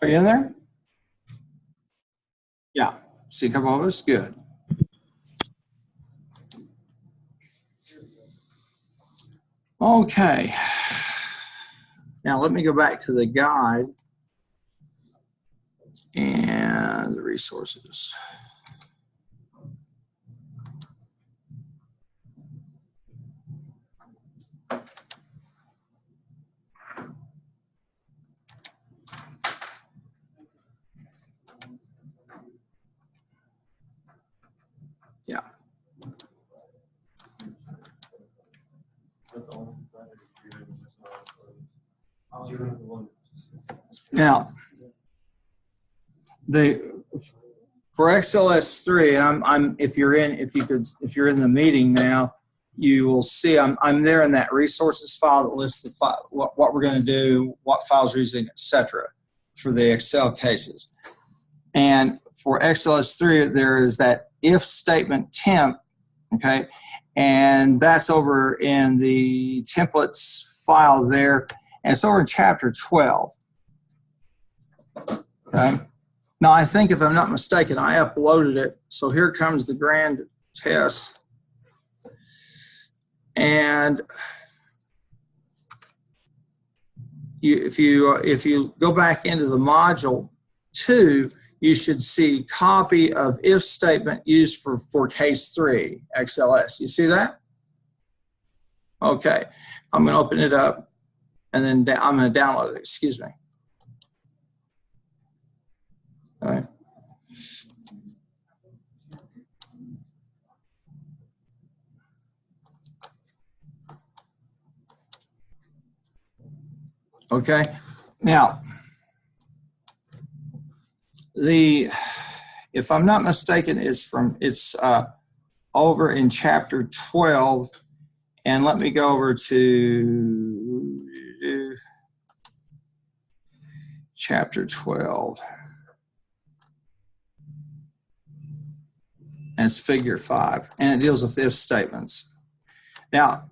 Are you in there? Yeah. See a couple of us? Good. Okay. Now let me go back to the guide and the resources. Yeah. Now, for XLS3, and if you're in the meeting now, you will see I'm there in that resources file that lists the file, what we're going to do, what files we're using, etc. for the Excel cases. And for XLS3, there is that if statement temp, okay, and that's over in the templates file there, and it's over in chapter 12. Okay. Now, I think if I'm not mistaken, I uploaded it. So here comes the grand test. And if you go back into the module 2, you should see copy of if statement used for case 3, XLS. You see that? Okay. I'm going to open it up, and then I'm going to download it. Excuse me. All right. Okay. Now, if I'm not mistaken, it's over in chapter 12, and let me go over to chapter 12. And it's figure 5, and it deals with if statements. Now,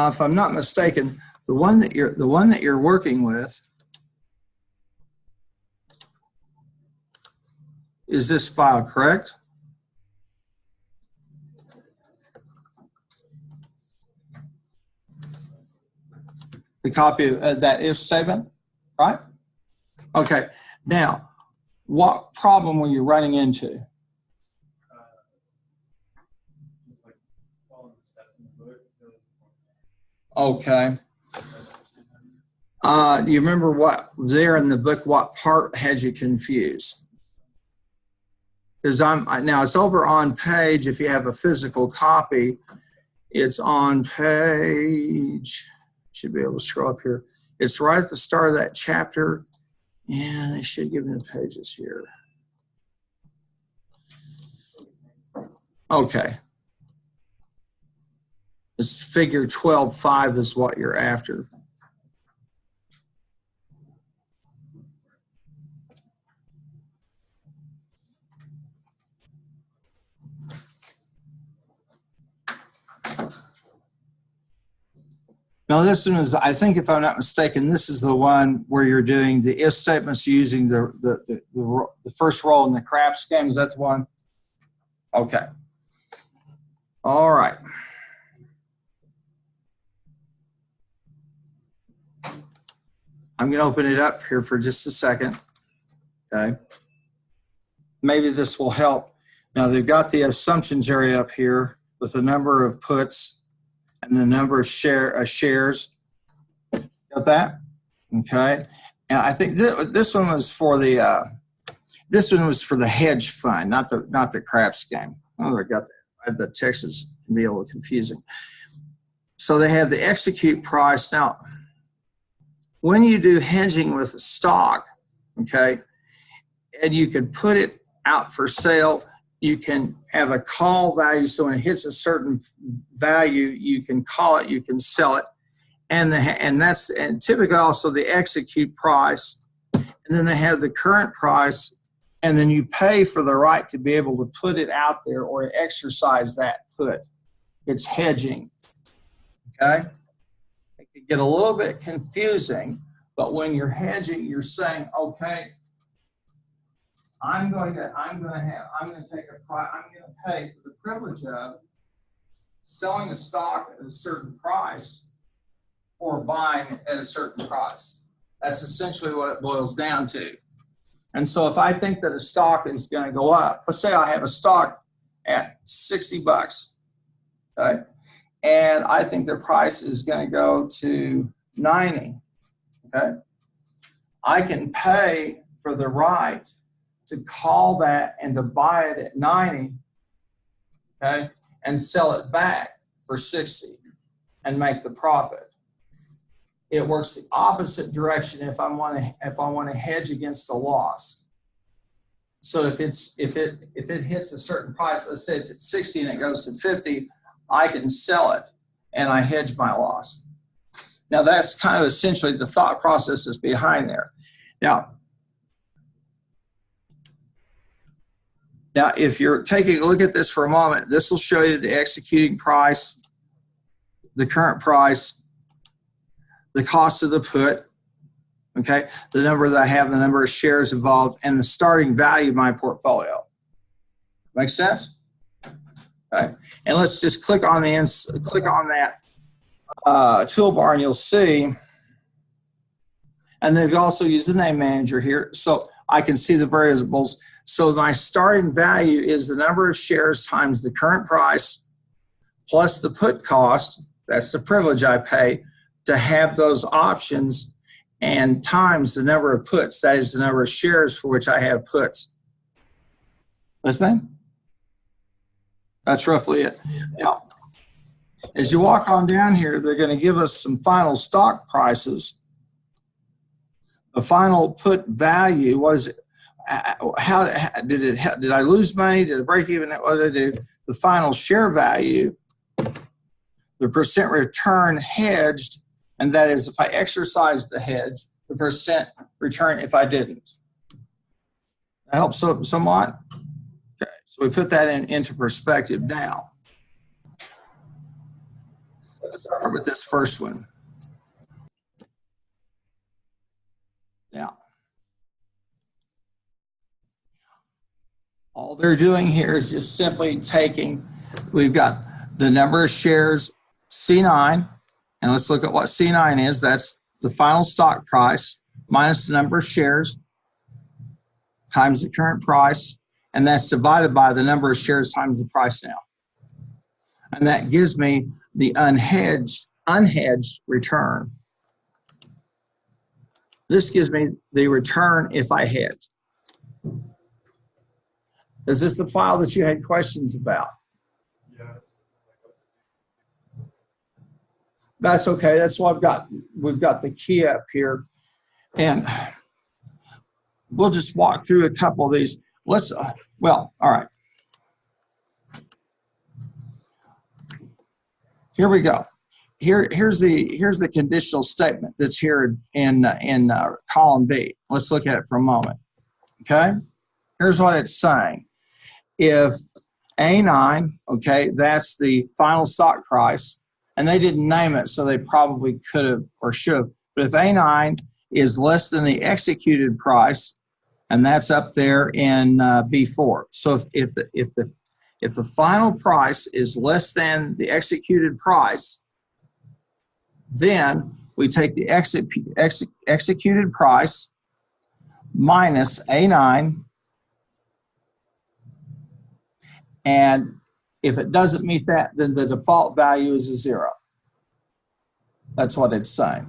if I'm not mistaken, the one that you're working with is this file, correct? The copy of that if statement, right? Okay. Now, what problem were you running into? Okay. You remember what there in the book, what part had you confused? Because now it's over on page, if you have a physical copy, it's on page, should be able to scroll up here. It's right at the start of that chapter, and they should give me the pages here. Okay. It's figure 12.5 is what you're after. Now this one is, I think if I'm not mistaken, this is the one where you're doing the if statements using the first roll in the craps game. Is that the one? Okay. All right. I'm going to open it up here for just a second. Okay. Maybe this will help. Now they've got the assumptions area up here with the number of puts and the number of shares. Got that? Okay. And I think this one was for the hedge fund, not the craps game. Oh, I got that. The text can be a little confusing. So they have the execute price. Now, when you do hedging with a stock, okay, and you can put it out for sale, you can have a call value. So when it hits a certain value, you can call it, you can sell it. And typically also the execute price and then they have the current price, and then you pay for the right to be able to put it out there or exercise that put. It's hedging, okay? It can get a little bit confusing, but when you're hedging, you're saying, okay, I'm going to pay for the privilege of selling a stock at a certain price or buying at a certain price. That's essentially what it boils down to. And so if I think that a stock is going to go up, let's say I have a stock at 60 bucks, okay? And I think the price is going to go to 90, okay? I can pay for the right to call that and to buy it at 90, okay, and sell it back for 60 and make the profit. It works the opposite direction if I want to hedge against a loss. So if it hits a certain price, let's say it's at 60 and it goes to 50, I can sell it and I hedge my loss. Now that's kind of essentially the thought process is behind there. Now if you're taking a look at this for a moment, this will show you the executing price, the current price, the cost of the put, okay, the number that I have, the number of shares involved, and the starting value of my portfolio. Make sense? Okay, and let's just click on that toolbar, and you'll see. And they've also used the name manager here, so I can see the variables. So my starting value is the number of shares times the current price plus the put cost. That's the privilege I pay to have those options, and times the number of puts. That is the number of shares for which I have puts. That's fine. That's roughly it. Now, as you walk on down here, they're going to give us some final stock prices. The final put value, what is it? How did I lose money? Did I break even? What did I do? The final share value, the percent return hedged, and that is if I exercised the hedge, the percent return if I didn't. That helps somewhat? Okay, so we put that into perspective now. Let's start with this first one. Now, all they're doing here is just simply taking, we've got the number of shares, C9, and let's look at what C9 is. That's the final stock price minus the number of shares times the current price, and that's divided by the number of shares times the price now. And that gives me the unhedged return. This gives me the return if I hedge. Is this the file that you had questions about? Yeah. That's okay. That's what I've got. We've got the key up here, and we'll just walk through a couple of these. Let's. Well, all right. Here we go. Here's the conditional statement that's here in column B. Let's look at it for a moment. Okay. Here's what it's saying. If A9, okay, that's the final stock price, and they didn't name it, so they probably could have or should have. But if A9 is less than the executed price, and that's up there in B4. So if the final price is less than the executed price, then we take the executed price minus A9. And if it doesn't meet that, then the default value is a 0. That's what it's saying.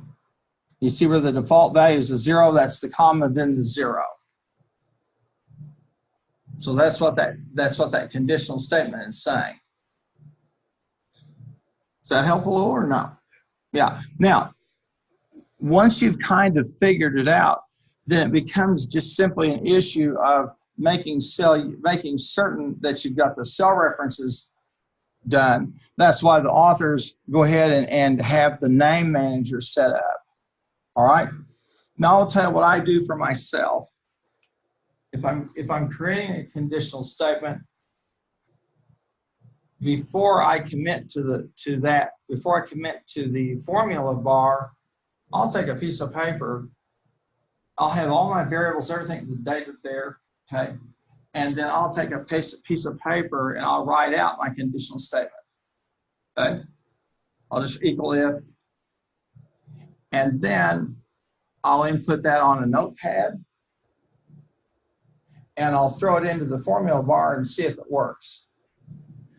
You see where the default value is a 0? That's the comma, then the 0. So that's what that conditional statement is saying. Does that help a little or no? Yeah. Now, once you've kind of figured it out, then it becomes just simply an issue of making certain that you've got the cell references done. That's why the authors go ahead and have the name manager set up. All right. Now I'll tell you what I do for myself. If I'm creating a conditional statement, before I commit before I commit to the formula bar, I'll take a piece of paper. I'll have all my variables, everything, the data there, okay? And then I'll take a piece of paper and I'll write out my conditional statement, okay? I'll just equal if, and then I'll input that on a notepad and I'll throw it into the formula bar and see if it works.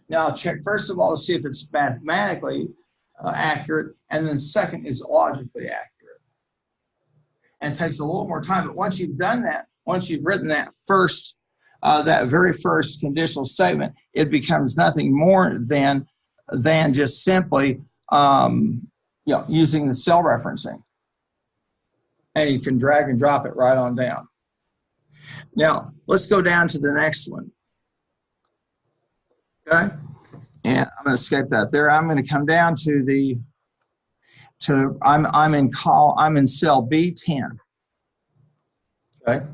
Now I'll check first of all to see if it's mathematically accurate, and then second is logically accurate. And it takes a little more time, but once you've done that, once you've written that very first conditional statement, it becomes nothing more than just simply using the cell referencing. And you can drag and drop it right on down. Now, let's go down to the next one. Okay? And I'm going to escape that there. I'm going to come down to I'm in cell B10. Okay?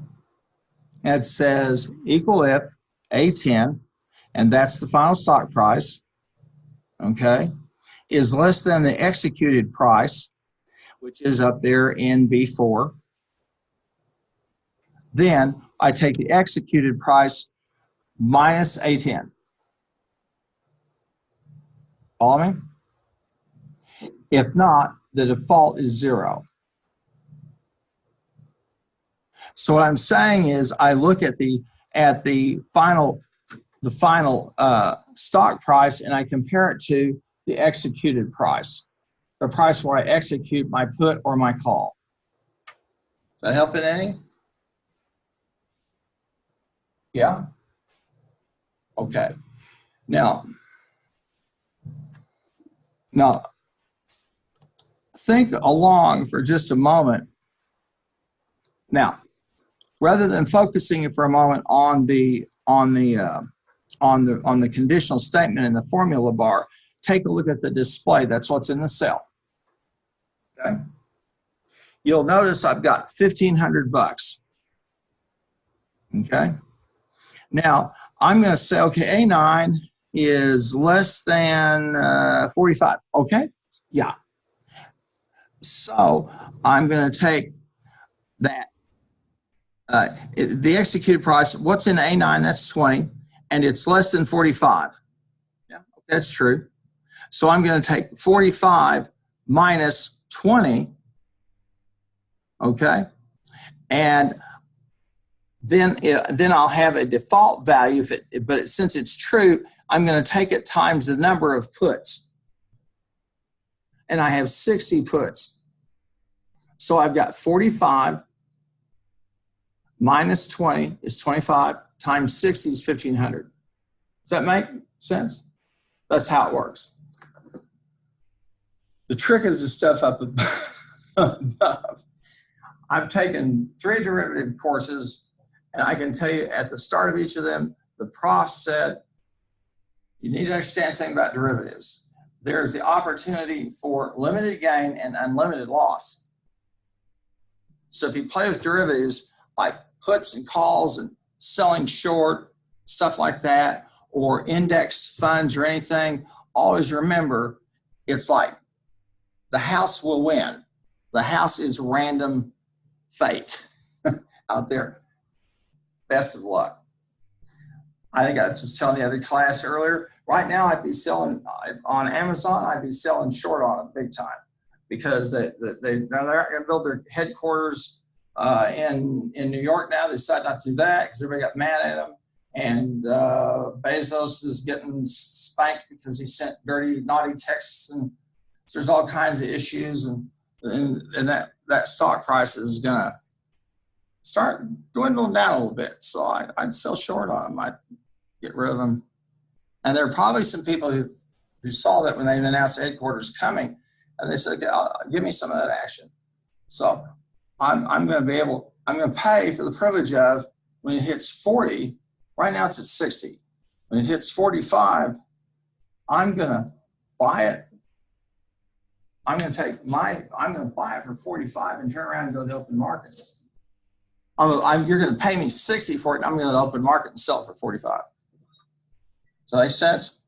And it says equal if A10, and that's the final stock price, okay, is less than the executed price, which is up there in B4. Then I take the executed price minus A10. Follow me? If not, the default is 0. So what I'm saying is I look at the final stock price and I compare it to the executed price, the price where I execute my put or my call. Does that help in any? Yeah? Okay. Now think along for just a moment. Now, rather than focusing for a moment on the conditional statement in the formula bar, take a look at the display. That's what's in the cell. Okay. You'll notice I've got $1,500. Okay. Now I'm going to say, okay, A9 is less than 45. Okay. Yeah. So I'm going to take that. The executed price, what's in A9, that's 20, and it's less than 45. Yeah, that's true. So I'm going to take 45 minus 20, okay? And then I'll have a default value, but since it's true, I'm going to take it times the number of puts. And I have 60 puts. So I've got 45 minus 20 is 25, times 60 is 1,500. Does that make sense? That's how it works. The trick is the stuff up above. I've taken 3 derivative courses, and I can tell you at the start of each of them, the prof said, you need to understand something about derivatives. There's the opportunity for limited gain and unlimited loss. So if you play with derivatives like puts and calls and selling short, stuff like that, or indexed funds or anything, always remember it's like the house will win. The house is random fate out there. Best of luck. I think I was just telling the other class earlier, right now I'd be selling on Amazon, I'd be selling short on it big time because they're not going to build their headquarters in New York now. They decided not to do that because everybody got mad at them. And Bezos is getting spanked because he sent dirty, naughty texts. And so there's all kinds of issues. And that stock price is going to start dwindling down a little bit. So I'd sell short on them. I'd get rid of them. And there are probably some people who saw that when they announced the headquarters coming. And they said, okay, give me some of that action. So I'm going to pay for the privilege of when it hits 40, right now it's at 60. When it hits 45, I'm going to buy it I'm going to buy it for 45 and turn around and go to the open market. You're going to pay me 60 for it, and I'm going to the open market and sell it for 45. Does that make sense?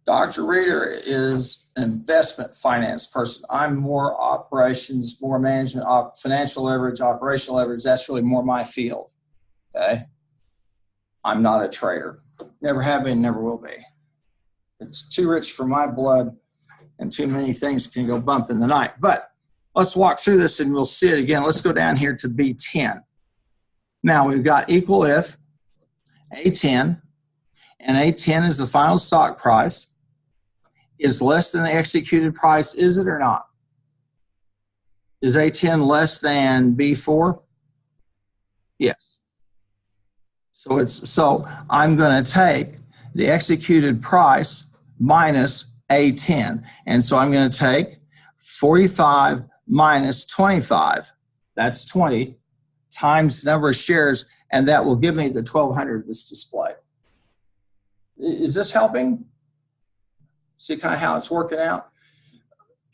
Dr. Reeder is an investment finance person. I'm more operations, more management, financial leverage, operational leverage. That's really more my field. Okay. I'm not a trader. Never have been, never will be. It's too rich for my blood, and too many things can go bump in the night. But let's walk through this and we'll see it again. Let's go down here to B10. Now we've got equal if A10, and A10 is the final stock price, is less than the executed price. Is it or not? Is A10 less than B4? Yes. So I'm going to take the executed price minus A10. And so I'm going to take 45 minus 25, that's 20, times the number of shares, and that will give me the 1,200 that's displayed. Is this helping? See kind of how it's working out?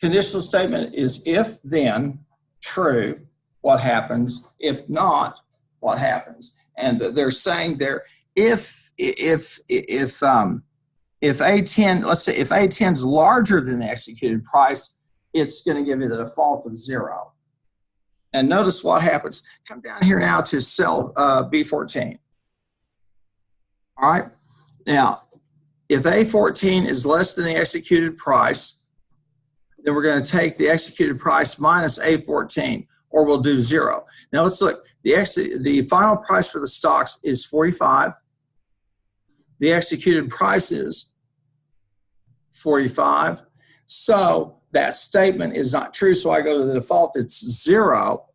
Conditional statement is if then, true, what happens? If not, what happens? And they're saying there, if A10, let's say if A10 is larger than the executed price, it's going to give you the default of 0. And notice what happens. Come down here now to cell B14. All right. Now, if A14 is less than the executed price, then we're going to take the executed price minus A14, or we'll do 0. Now let's look. The final price for the stocks is 45. The executed price is 45. So that statement is not true. So I go to the default, it's 0.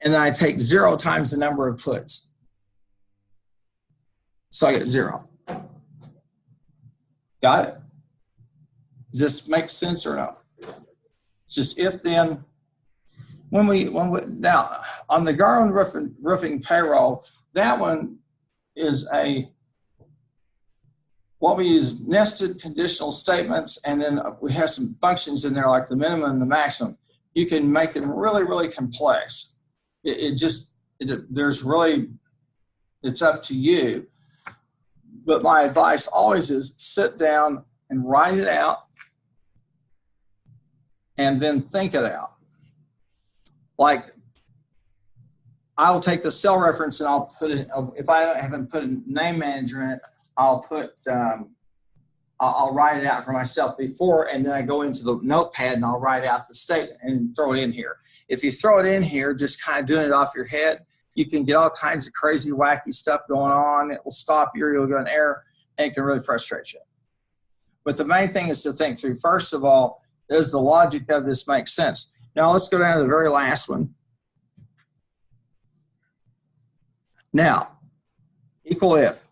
And then I take 0 times the number of puts. So I get 0. Got it? Does this make sense or no? It's just if then. Now on the Garland roofing payroll, that one is what we use nested conditional statements, and then we have some functions in there like the minimum and the maximum. You can make them really, really complex. There's really, it's up to you. But my advice always is sit down and write it out and then think it out. Like, I'll take the cell reference and I'll put it, if I haven't put a name manager in it, I'll write it out for myself before, and then I go into the notepad and I'll write out the statement and throw it in here. If you throw it in here, just kind of doing it off your head, you can get all kinds of crazy, wacky stuff going on. It will stop you, you'll go in error, and it can really frustrate you. But the main thing is to think through, first of all, does the logic of this make sense? Now let's go down to the very last one. Now, equal if.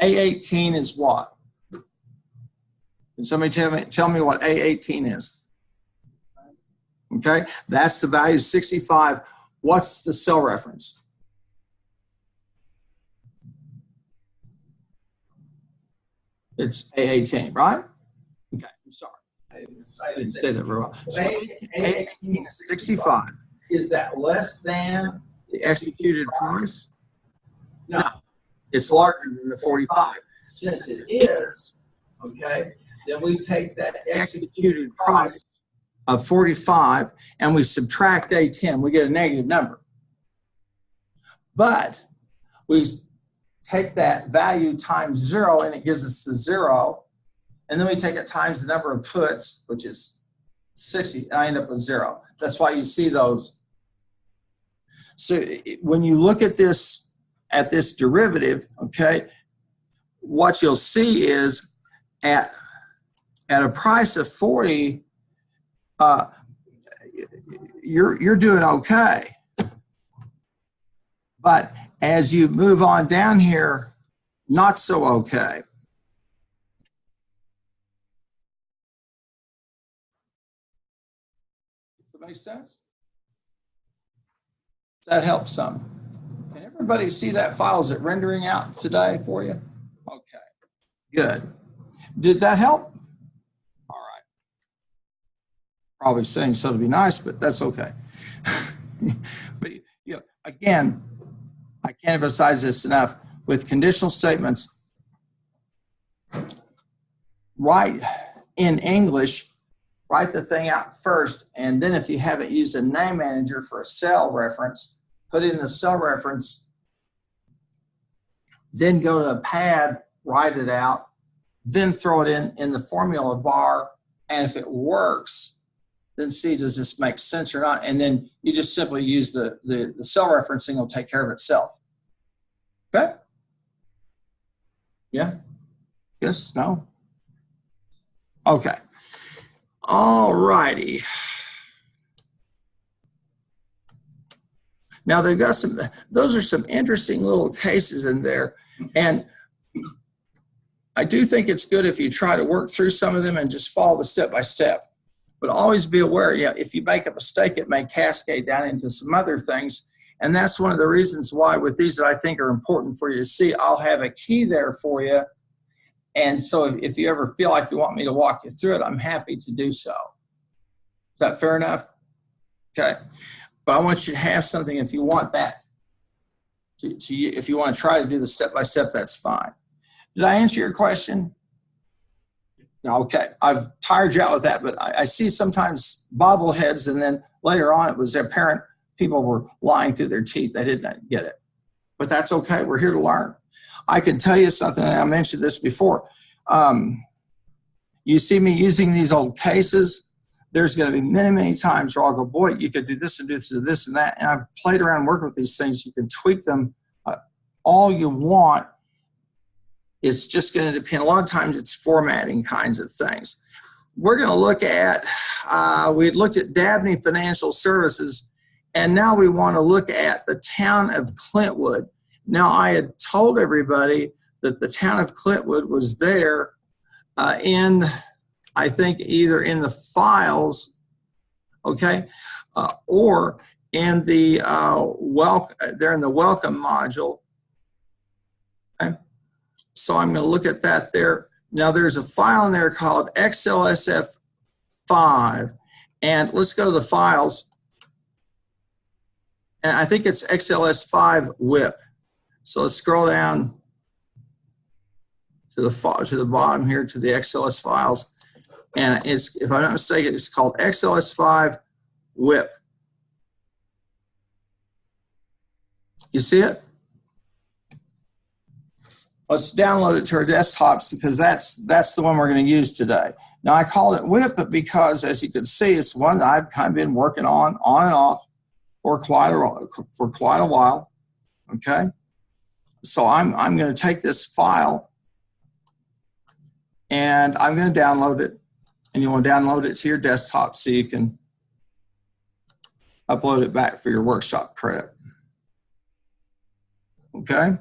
A18 is what? Can somebody tell me what A18 is? Okay, that's the value 65. What's the cell reference? It's A18, right? Okay, I'm sorry. I didn't say that very well. So A18 is 65. Is that less than The executed price? No. It's larger than the 45. Since it is, okay, then we take that Executed price of 45 and we subtract A10, we get a negative number. But we take that value times 0 and it gives us the 0. And then we take it times the number of puts, which is 60, and I end up with 0. That's why you see those. So when you look at this derivative, okay, what you'll see is at a price of 40, you're doing okay. But as you move on down here, not so okay. Does that make sense? Does that help some? Can everybody see that file? Is it rendering out today for you? Okay, good. Did that help? Probably saying so to be nice, but that's okay. But again, I can't emphasize this enough. With conditional statements, write in English, write the thing out first, and then if you haven't used a name manager for a cell reference, put in the cell reference, then go to a pad, write it out, then throw it in the formula bar, and if it works, then see, does this make sense or not? And then you just simply use the cell referencing, will take care of itself. Okay? Yeah? Yes? No? Okay. All righty. Now they've got those are some interesting little cases in there. And I do think it's good if you try to work through some of them and just follow the step by step. But always be aware, if you make a mistake, it may cascade down into some other things. And that's one of the reasons why with these that I think are important for you to see, I'll have a key there for you. And so if you ever feel like you want me to walk you through it, I'm happy to do so. Is that fair enough? Okay. But I want you to have something if you want that. If you want to try to do the step-by-step, that's fine. Did I answer your question? Okay, I've tired you out with that, but I see sometimes bobbleheads, and then later on it was apparent people were lying through their teeth. They didn't get it. But that's okay. We're here to learn. I can tell you something, and I mentioned this before. You see me using these old cases. There's going to be many, many times where I'll go, boy, you could do this and do this and that. And I've played around and worked with these things. You can tweak them all you want. It's just going to depend. A lot of times it's formatting kinds of things. We're going to look at, we had looked at Dabney Financial Services, and now we want to look at the town of Clintwood. Now, I had told everybody that the town of Clintwood was there I think, either in the files, okay, or in the they're in the welcome module. Okay? So I'm going to look at that there. Now, there's a file in there called XLSF5, and let's go to the files. And I think it's XLS5 WIP. So let's scroll down to the bottom here to the XLS files. And it's, if I'm not mistaken, it's called XLS5 WIP. You see it? Let's download it to our desktops because that's the one we're going to use today. Now, I called it WIP because, as you can see, it's one that I've kind of been working on and off for quite a while. Okay, so I'm going to take this file and I'm going to download it, and you want to download it to your desktop so you can upload it back for your workshop credit. Okay,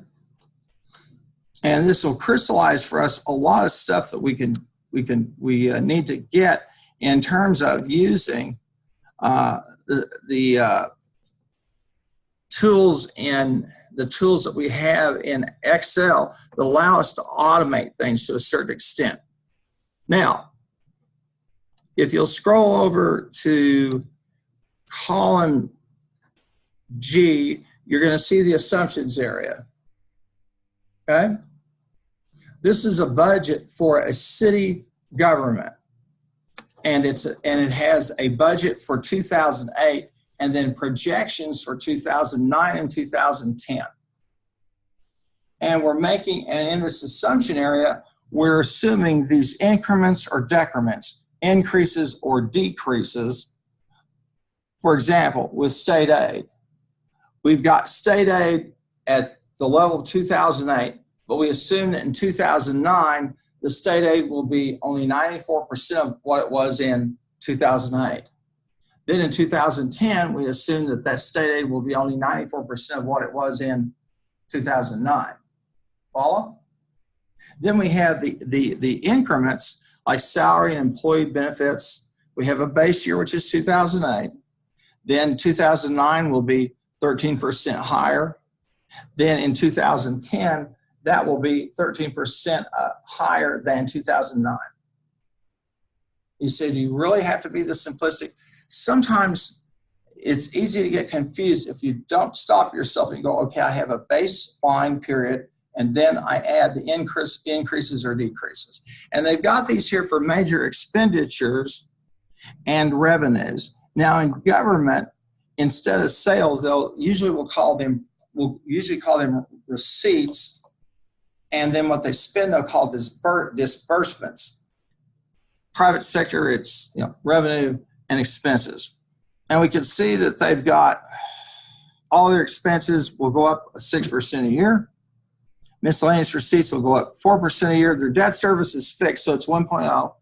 and this will crystallize for us a lot of stuff that we need to get in terms of using the tools that we have in Excel that allow us to automate things to a certain extent. Now, if you'll scroll over to column G, you're going to see the assumptions area. Okay? This is a budget for a city government, and it has a budget for 2008 and then projections for 2009 and 2010. And in this assumption area, we're assuming these increments or decrements, increases or decreases. For example, with state aid, we've got state aid at the level of 2008, but we assume that in 2009, the state aid will be only 94% of what it was in 2008. Then in 2010, we assume that state aid will be only 94% of what it was in 2009. Follow? Then we have the increments like salary and employee benefits. We have a base year, which is 2008. Then 2009 will be 13% higher. Then in 2010, that will be 13% higher than 2009. You say, do you really have to be this simplistic? Sometimes it's easy to get confused if you don't stop yourself and go, okay, I have a baseline period, and then I add the increases or decreases. And they've got these here for major expenditures and revenues. Now in government, instead of sales, they'll usually call them receipts, and then what they spend they'll call disbursements. Private sector, it's revenue and expenses. And we can see that they've got all their expenses will go up 6% a year. Miscellaneous receipts will go up 4% a year. Their debt service is fixed, so it's 1.0.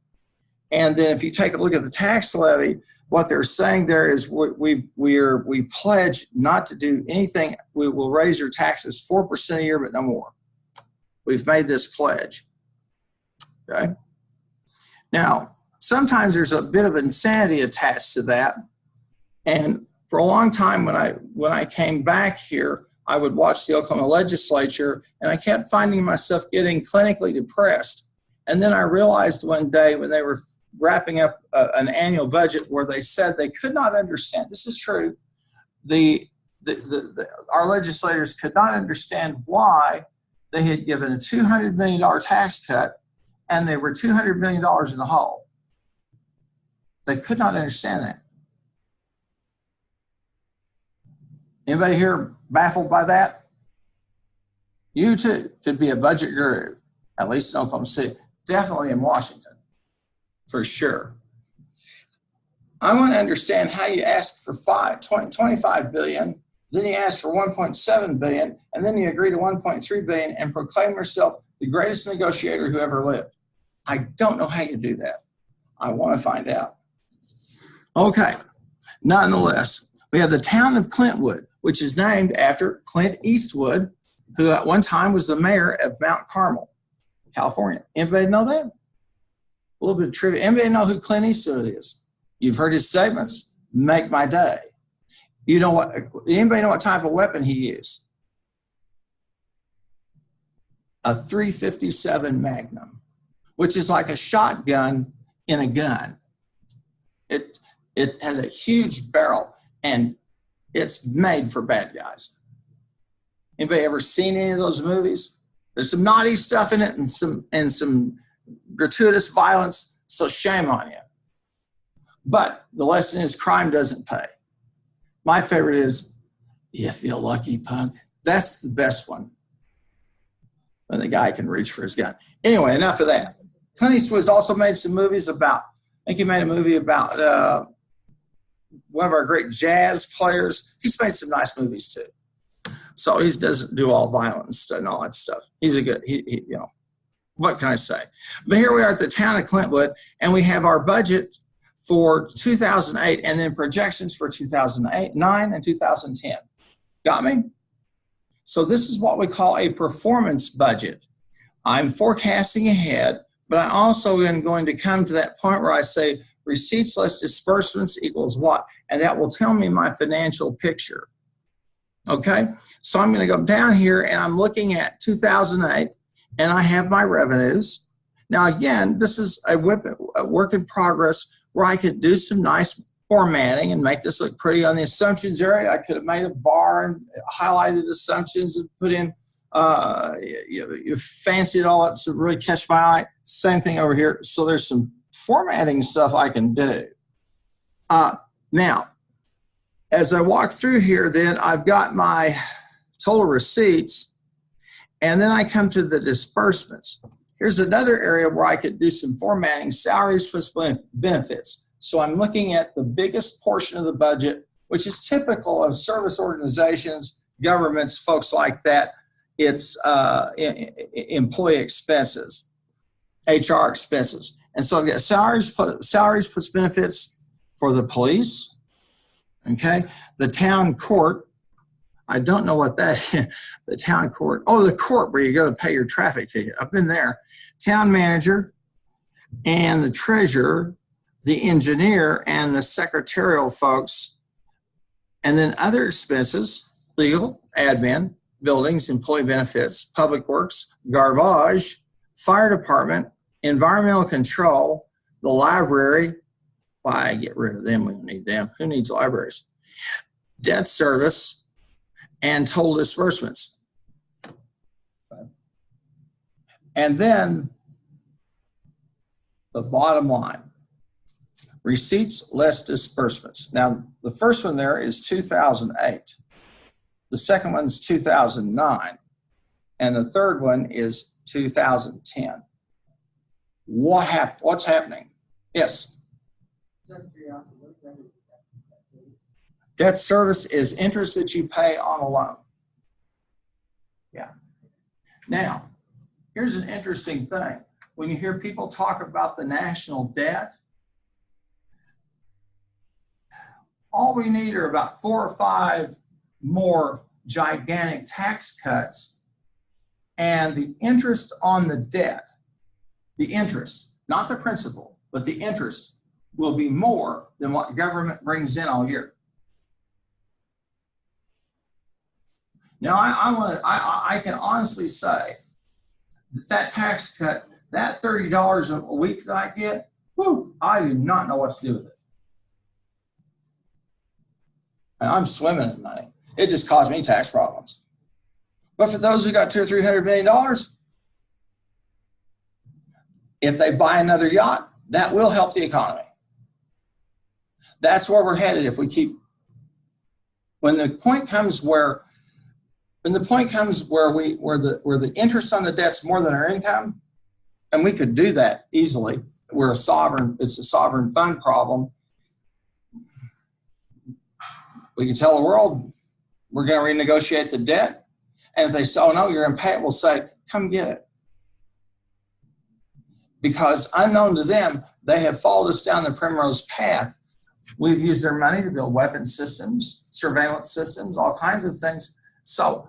And then if you take a look at the tax levy, what they're saying there is we pledge not to do anything. We will raise your taxes 4% a year, but no more. We've made this pledge. Okay. Now, sometimes there's a bit of insanity attached to that. And for a long time, when I came back here, I would watch the Oklahoma legislature, and I kept finding myself getting clinically depressed. And then I realized one day when they were wrapping up an annual budget where they said they could not understand, this is true, our legislators could not understand why they had given a $200 million tax cut and they were $200 million in the hole. They could not understand that. Anybody here baffled by that? You too could be a budget guru, at least in Oklahoma City, definitely in Washington, for sure. I want to understand how you ask for 25 billion, then you ask for 1.7 billion, and then you agree to 1.3 billion and proclaim yourself the greatest negotiator who ever lived. I don't know how you do that. I want to find out. Okay, nonetheless, we have the town of Clintwood, which is named after Clint Eastwood, who at one time was the mayor of Mount Carmel, California. Anybody know that? A little bit of trivia. Anybody know who Clint Eastwood is? You've heard his statements. Make my day. You know what? Anybody know what type of weapon he used? A .357 Magnum, which is like a shotgun in a gun. It has a huge barrel, and it's made for bad guys. Anybody ever seen any of those movies? There's some naughty stuff in it and some gratuitous violence, so shame on you. But the lesson is crime doesn't pay. My favorite is, you feel lucky, punk. That's the best one. When the guy can reach for his gun. Anyway, enough of that. Clint Eastwood's also made some movies about, I think he made a movie about one of our great jazz players. He's made some nice movies too. So he doesn't do all violence and all that stuff. He's a good, what can I say? But here we are at the town of Clintwood, and we have our budget for 2008 and then projections for 2009 and 2010. Got me? So this is what we call a performance budget. I'm forecasting ahead, but I also am going to come to that point where I say receipts less disbursements equals what? And that will tell me my financial picture. Okay? So I'm going to go down here and I'm looking at 2008 and I have my revenues. Now again, this is a work in progress where I could do some nice formatting and make this look pretty. On the assumptions area, I could have made a bar and highlighted assumptions and put in, you fancied it all up to really catch my eye. Same thing over here. So there's some formatting stuff I can do. Now, as I walk through here, then I've got my total receipts, and then I come to the disbursements. Here's another area where I could do some formatting, salaries plus benefits. So I'm looking at the biggest portion of the budget, which is typical of service organizations, governments, folks like that. It's employee expenses, HR expenses. And so I've got salaries plus benefits for the police, okay? The town court, I don't know what that is. The town court, oh, the court where you go to pay your traffic ticket. I've been there. Town manager and the treasurer, the engineer and the secretarial folks, and then other expenses, legal, admin, buildings, employee benefits, public works, garbage, fire department, environmental control, The library, why get rid of them? We don't need them. Who needs libraries? Debt service and total disbursements. And then the bottom line, receipts less disbursements. Now, the first one there is 2008. The second one is 2009. And the third one is 2010. What's happening? Yes? Debt service is interest that you pay on a loan. Yeah. Now, here's an interesting thing. When you hear people talk about the national debt, all we need are about 4 or 5 more gigantic tax cuts, and the interest on the debt, the interest, not the principal, but the interest will be more than what government brings in all year. Now, I can honestly say that tax cut, that $30 a week that I get, whoo, I do not know what to do with it. And I'm swimming in money. It just caused me tax problems. But for those who got $200 or $300 million, if they buy another yacht, that will help the economy. That's where we're headed if we keep. When the point comes where the interest on the debt's more than our income, and we could do that easily. It's a sovereign fund problem. We can tell the world we're going to renegotiate the debt. And if they say, oh no, you're going to pay it, we'll say, come get it. Because unknown to them, they have followed us down the primrose path. We've used their money to build weapon systems, surveillance systems, all kinds of things. So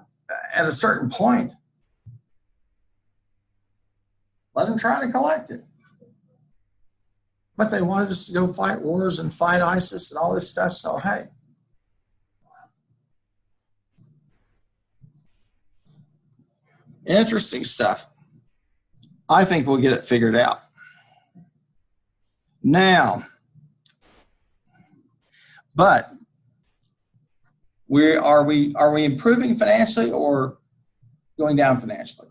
at a certain point, let them try to collect it. But they wanted us to go fight wars and fight ISIS and all this stuff, so hey. Interesting stuff. I think we'll get it figured out. Now, but are we improving financially or going down financially?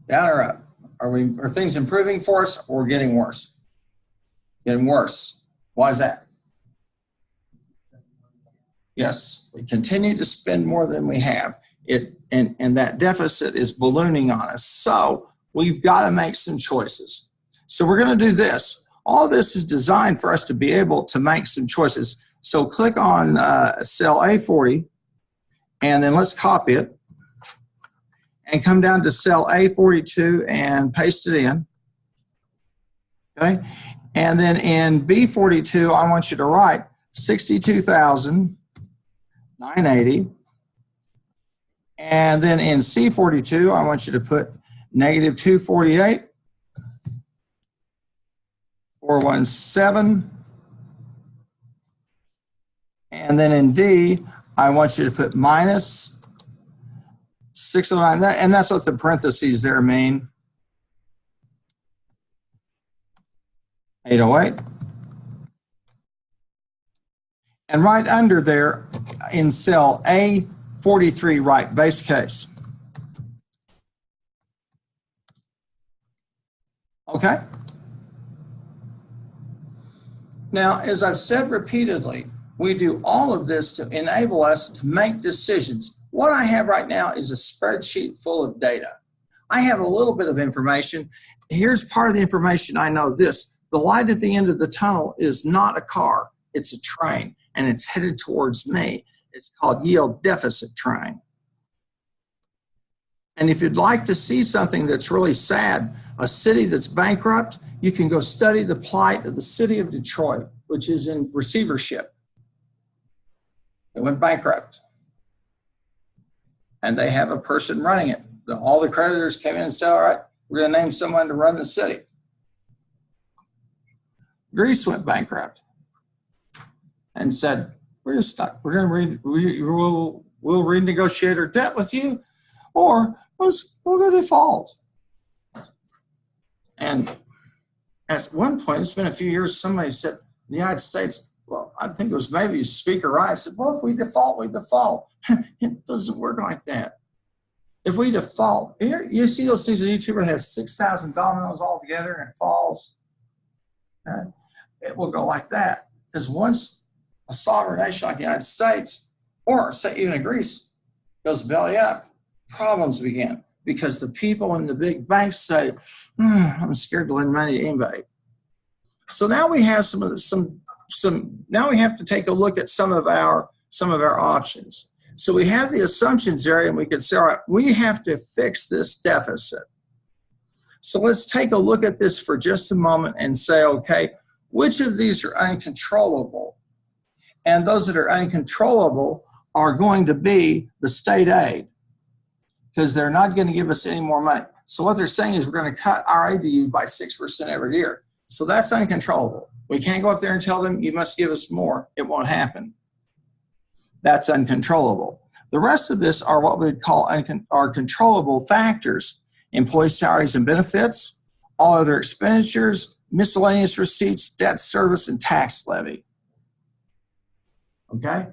Down or up? Are things improving for us or getting worse? Getting worse. Why is that? Yes, we continue to spend more than we have. And that deficit is ballooning on us. So we've got to make some choices. So we're going to do this. All this is designed for us to be able to make some choices. So click on cell A40, and then let's copy it. And come down to cell A42 and paste it in. Okay? And then in B42, I want you to write 62,980. And then in C42, I want you to put negative 248, 417. And then in D, I want you to put minus 609. And that's what the parentheses there mean. 808. And right under there in cell A43, write base case. Okay? Now, as I've said repeatedly, we do all of this to enable us to make decisions. What I have right now is a spreadsheet full of data. I have a little bit of information. Here's part of the information I know this. The light at the end of the tunnel is not a car, it's a train, and it's headed towards me. It's called yield deficit train. And if you'd like to see something that's really sad, a city that's bankrupt, you can go study the plight of the city of Detroit, which is in receivership. It went bankrupt. And they have a person running it. All the creditors came in and said, all right, we're going to name someone to run the city. Greece went bankrupt and said, we're just stuck. We'll renegotiate our debt with you, or we'll go default. And at one point, it's been a few years, somebody said, the United States, well, I think it was maybe Speaker Wright said, well, if we default, we default. It doesn't work like that. If we default, here, you see those things on YouTube where they have 6,000 dominoes all together and it falls? It will go like that. Because once a sovereign nation like the United States, or say even Greece, goes belly up, problems begin. Because the people in the big banks say, I'm scared to lend money to anybody. So now we have now we have to take a look at some of our options. So we have the assumptions area, and we can say, all right, we have to fix this deficit. So let's take a look at this for just a moment and say, okay, which of these are uncontrollable? And those that are uncontrollable are going to be the state aid, because they're not going to give us any more money. So what they're saying is we're going to cut our aid to you by 6% every year. So that's uncontrollable. We can't go up there and tell them you must give us more. It won't happen. That's uncontrollable. The rest of this are what we would call are controllable factors: employee salaries and benefits, all other expenditures, miscellaneous receipts, debt service, and tax levy. Okay?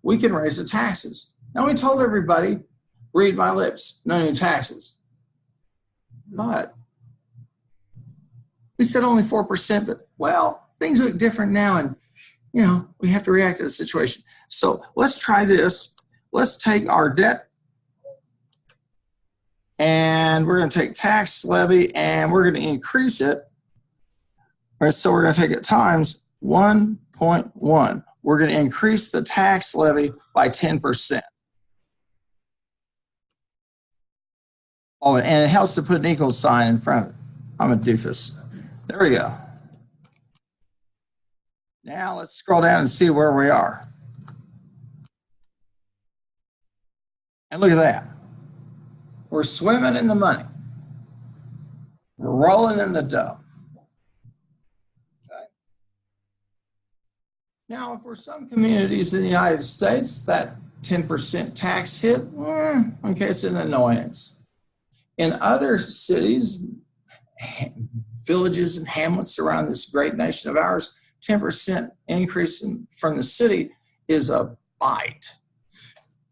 We can raise the taxes. Now, we told everybody, read my lips, no new taxes. But we said only 4%, but, well, things look different now, and, you know, we have to react to the situation. So let's try this. Let's take our debt, and we're going to take tax levy, and we're going to increase it. All right, so we're going to take it times 1.1. We're going to increase the tax levy by 10%. Oh, and it helps to put an equal sign in front of it. I'm a doofus. There we go. Now let's scroll down and see where we are. And look at that. We're swimming in the money. We're rolling in the dough. Okay. Now, for some communities in the United States, that 10% tax hit, okay, it's an annoyance. In other cities, villages and hamlets around this great nation of ours, 10% increase from the city is a bite.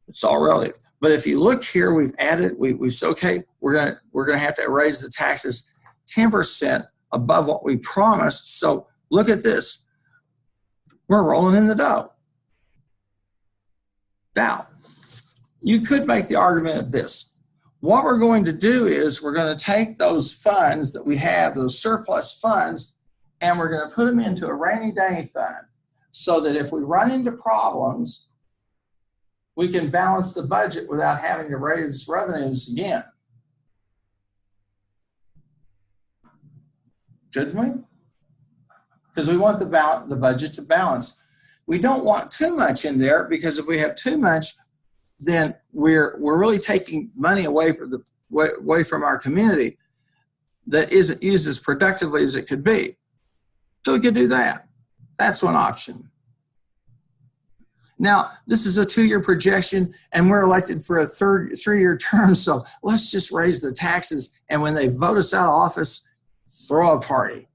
It's all relative. But if you look here, we've added, we said, okay, we're gonna have to raise the taxes 10% above what we promised. So look at this. We're rolling in the dough. Now, you could make the argument of this. What we're going to do is we're going to take those funds that we have, those surplus funds, and we're going to put them into a rainy day fund so that if we run into problems, we can balance the budget without having to raise revenues again. Couldn't we? Because we want the budget to balance. We don't want too much in there, because if we have too much, then we're really taking money away from our community that isn't used as productively as it could be. So we could do that. That's one option. Now, this is a 2-year projection, and we're elected for a 3-year term, so let's just raise the taxes, and when they vote us out of office, throw a party,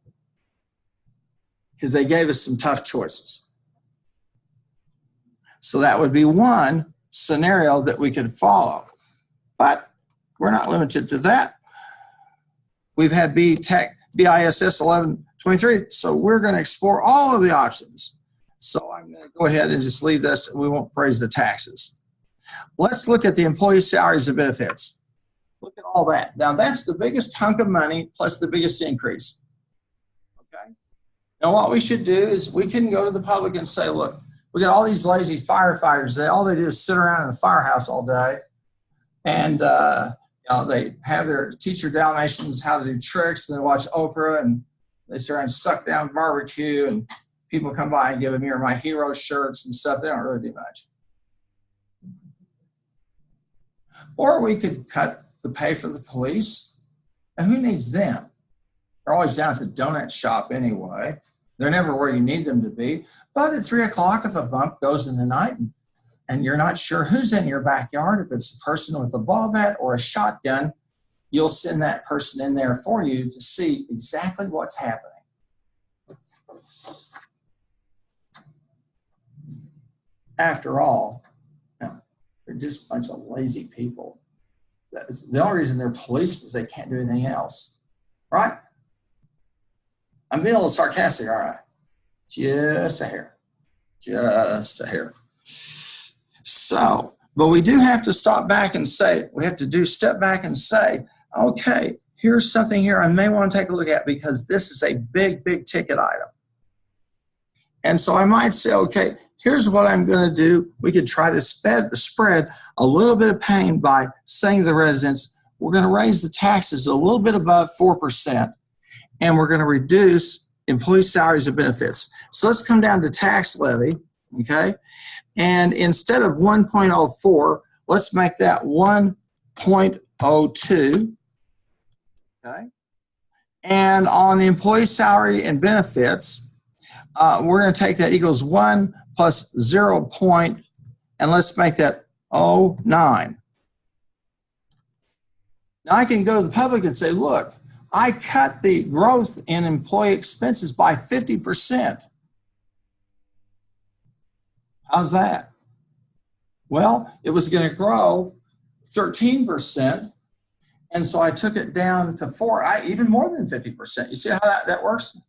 because they gave us some tough choices. So that would be one scenario that we could follow. But we're not limited to that. We've had BISS 1123, so we're going to explore all of the options. So I'm going to go ahead and just leave this. We won't raise the taxes. Let's look at the employee salaries and benefits. Look at all that. Now, that's the biggest hunk of money plus the biggest increase. Okay. Now, what we should do is we can go to the public and say, look, we got all these lazy firefighters. All they do is sit around in the firehouse all day, and they have teach their Dalmatians how to do tricks, and they watch Oprah, and they sit around and suck down barbecue, and people come by and give them here my hero shirts and stuff. They don't really do much. Or we could cut the pay for the police, and who needs them? They're always down at the donut shop anyway. They're never where you need them to be. But at 3 o'clock, if a bump goes in the night and you're not sure who's in your backyard, if it's a person with a ball bat or a shotgun, you'll send that person in there for you to see exactly what's happening. After all, they're just a bunch of lazy people. The only reason they're police is they can't do anything else, right? I'm being a little sarcastic, aren't I? Just a hair. Just a hair. So, but we do have to stop back and say, we have to step back and say, okay, here's something here I may want to take a look at because this is a big, big ticket item. And so I might say, okay, here's what I'm going to do. We could try to spread a little bit of pain by saying to the residents, we're going to raise the taxes a little bit above 4%, and we're going to reduce employee salaries and benefits. So let's come down to tax levy, okay? And instead of 1.04, let's make that 1.02, okay? And on the employee salary and benefits, we're going to take that equals 1 plus 0 point, and let's make that 0.9. Now I can go to the public and say, look, I cut the growth in employee expenses by 50%. How's that? Well, it was going to grow 13%, and so I took it down to 4, even more than 50%. You see how that works?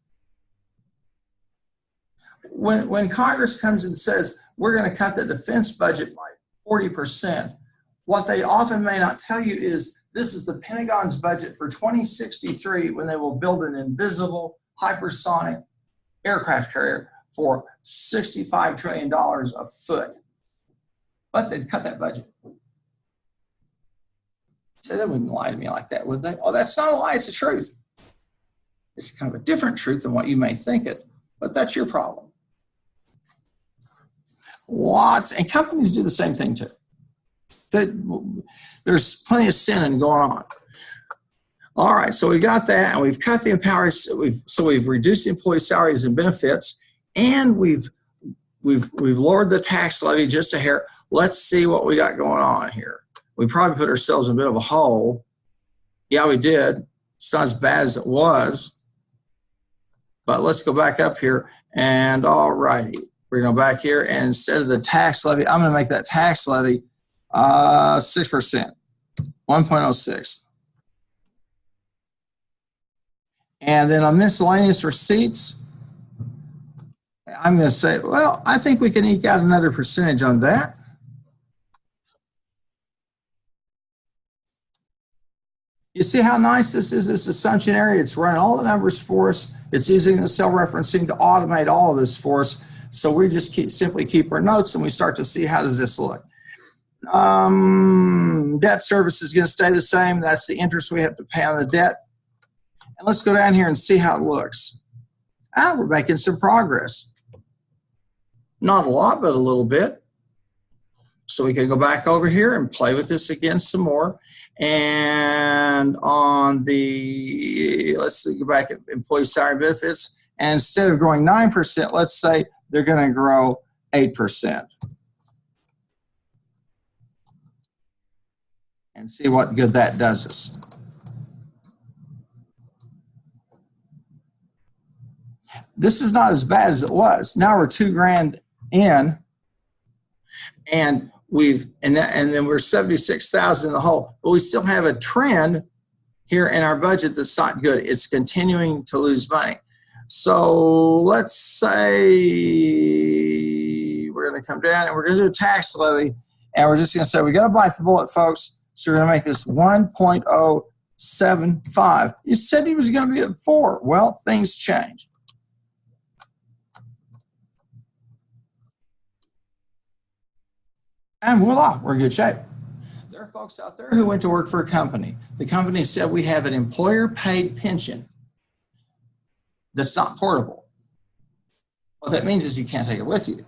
When Congress comes and says, we're going to cut the defense budget by 40%, what they often may not tell you is this is the Pentagon's budget for 2063 when they will build an invisible hypersonic aircraft carrier for $65 trillion a foot. But they'd cut that budget. So they wouldn't lie to me like that, would they? Oh, that's not a lie, it's the truth. It's kind of a different truth than what you may think it, but that's your problem. And companies do the same thing too. There's plenty of sinning going on. All right, so we got that, and we've cut the we've reduced the employee salaries and benefits, and we've lowered the tax levy just a hair. Let's see what we got going on here. We probably put ourselves in a bit of a hole. Yeah, we did. It's not as bad as it was. But let's go back up here, and all righty. We're going to go back here, and instead of the tax levy, I'm going to make that tax levy 6%, 1.06. And then on miscellaneous receipts, I'm going to say, well, I think we can eke out another percentage on that. You see how nice this is, this assumption area? It's running all the numbers for us. It's using the cell referencing to automate all of this for us. So we just simply keep our notes, and we start to see how does this look. Debt service is going to stay the same. That's the interest we have to pay on the debt. And let's go down here and see how it looks. We're making some progress. Not a lot, but a little bit. So we can go back over here and play with this again some more. And on the, let's see, go back at employee salary benefits. And instead of growing 9%, let's say they're going to grow 8%. And see what good that does us. This is not as bad as it was. Now we're $2,000 in, and then we're 76,000 in the hole. But we still have a trend here in our budget that's not good. It's continuing to lose money. So let's say we're going to come down and we're going to do a tax levy, and we're just going to say we got to bite the bullet, folks. So we're going to make this 1.075. You said he was going to be at 4. Well, things change. And voila, we're in good shape. There are folks out there who went to work for a company. The company said we have an employer-paid pension that's not portable. What that means is you can't take it with you.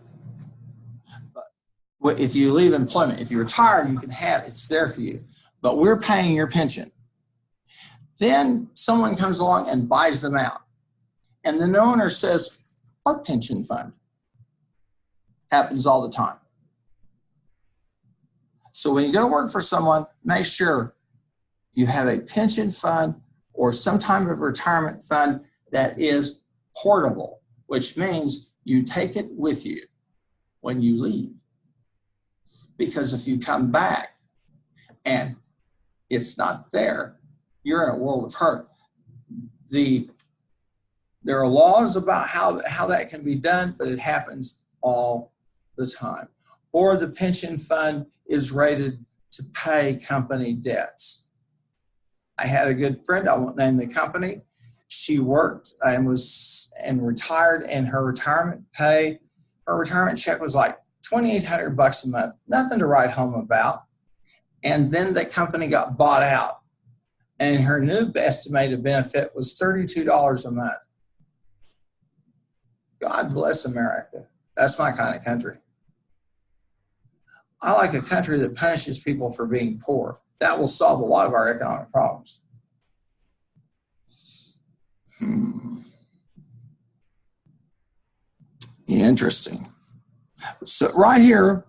But if you leave employment, if you retire, you can have it. It's there for you. But we're paying your pension. Then someone comes along and buys them out. And the owner says, what pension fund? Happens all the time. So when you go to work for someone, make sure you have a pension fund or some type of retirement fund that is portable, which means you take it with you when you leave. Because if you come back and it's not there, you're in a world of hurt. There are laws about how that can be done, but it happens all the time. Or the pension fund is rated to pay company debts. I had a good friend, I won't name the company. She worked and retired, and her retirement check was like $2,800 a month, nothing to write home about. And then the company got bought out, and her new estimated benefit was $32 a month. God bless America. That's my kind of country. I like a country that punishes people for being poor. That will solve a lot of our economic problems. Interesting. So right here,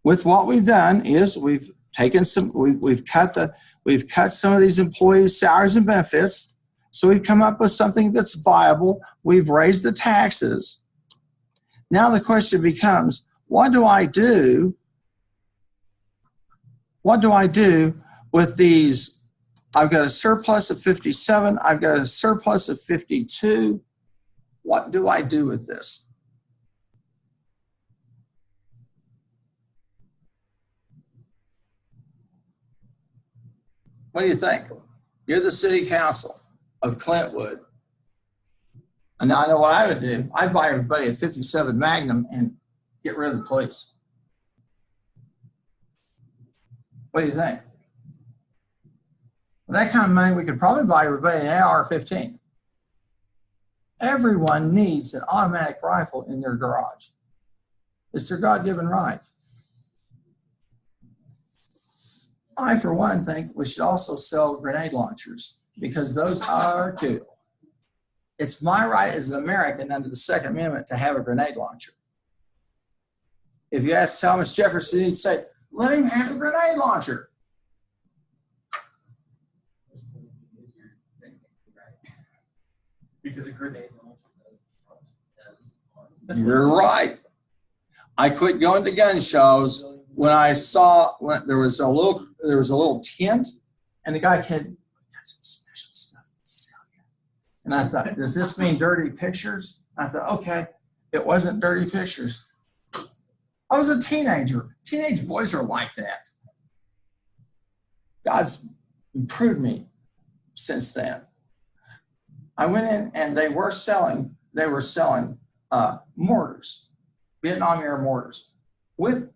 with what we've done is we've cut some of these employees' salaries and benefits. So we've come up with something that's viable. We've raised the taxes. Now the question becomes, what do I do? What do I do with these? I've got a surplus of 57. I've got a surplus of 52. What do I do with this? What do you think? You're the city council of Clintwood. And I know what I would do. I'd buy everybody a 57 Magnum and get rid of the police. What do you think? With that kind of money, we could probably buy everybody an AR-15. Everyone needs an automatic rifle in their garage. It's their God-given right. I, for one, think we should also sell grenade launchers because those are too. It's my right as an American under the Second Amendment to have a grenade launcher. If you ask Thomas Jefferson, he'd say, let him have a grenade launcher. Because a grenade launcher does. You're right. I quit going to gun shows when I saw there was a little tent, and the guy got some special stuff to sell you. And I thought, does this mean dirty pictures? I thought, okay, it wasn't dirty pictures. I was a teenager. Teenage boys are like that. God's improved me since then. I went in and they were selling mortars, Vietnam era mortars with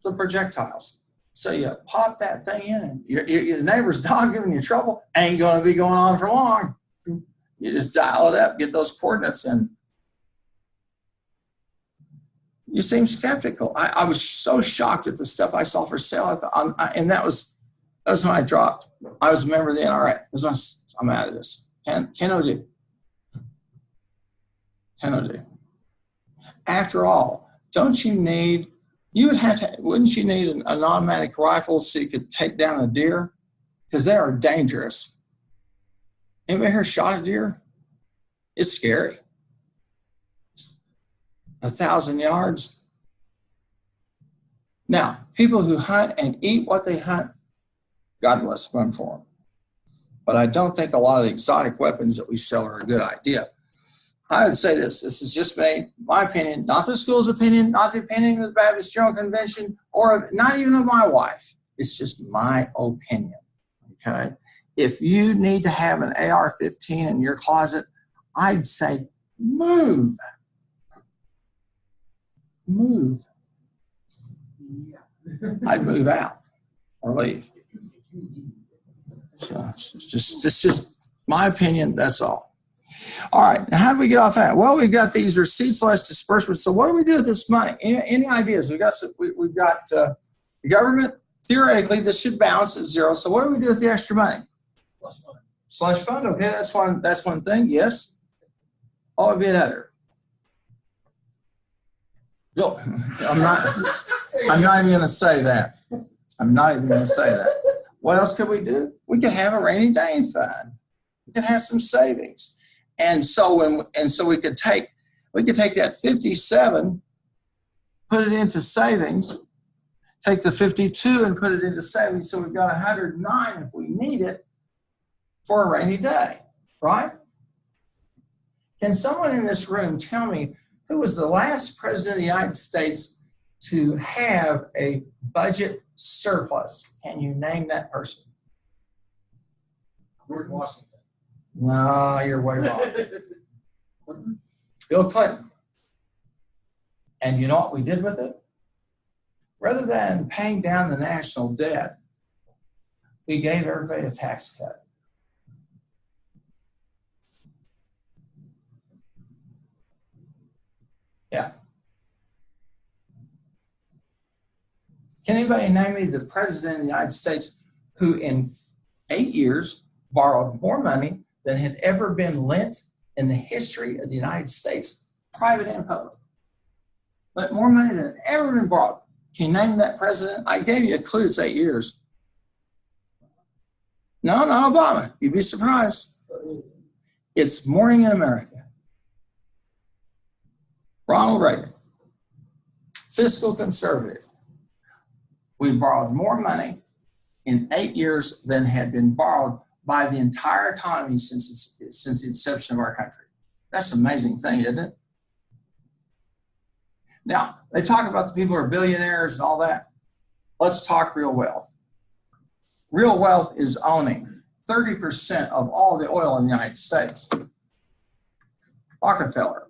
the projectiles. So you pop that thing in and your neighbor's dog giving you trouble, ain't going to be going on for long. You just dial it up, get those coordinates in. You seem skeptical. I was so shocked at the stuff I saw for sale. And that was when I dropped. I was a member of the NRA. I'm out of this. Can do. After all, wouldn't you need an automatic rifle so you could take down a deer? Because they are dangerous. Anybody here shot a deer? It's scary. 1,000 yards. Now, people who hunt and eat what they hunt, God bless them for them. But I don't think a lot of the exotic weapons that we sell are a good idea. I would say this is just my opinion, not the school's opinion, not the opinion of the Baptist General Convention, or not even of my wife. It's just my opinion, okay? If you need to have an AR-15 in your closet, I'd say move. I'd move out or leave. So it's just my opinion, that's all. All right, now how do we get off that? Well, we've got these receipts less disbursements. So what do we do with this money? Any ideas? We've got the government. Theoretically, this should balance at zero. So what do we do with the extra money? Slush fund. Okay, that's one thing. Yes. What would be another? No, I'm not even going to say that. What else could we do? We could have a rainy day fund. We could have some savings. And so we could take that 57, put it into savings, take the 52 and put it into savings. So we've got 109 if we need it for a rainy day, right? Can someone in this room tell me who was the last president of the United States to have a budget surplus? Can you name that person? George Washington. No, you're way wrong. Bill Clinton. And you know what we did with it? Rather than paying down the national debt, we gave everybody a tax cut. Yeah. Can anybody name me the president of the United States who in 8 years borrowed more money than had ever been lent in the history of the United States, private and public? Lent more money than had ever been borrowed. Can you name that president? I gave you a clue, it's 8 years. No, not Obama. You'd be surprised. It's Morning in America. Ronald Reagan. Fiscal conservative. We borrowed more money in 8 years than had been borrowed by the entire economy since the inception of our country. That's an amazing thing, isn't it? Now, they talk about the people who are billionaires and all that. Let's talk real wealth. Real wealth is owning 30% of all the oil in the United States. Rockefeller.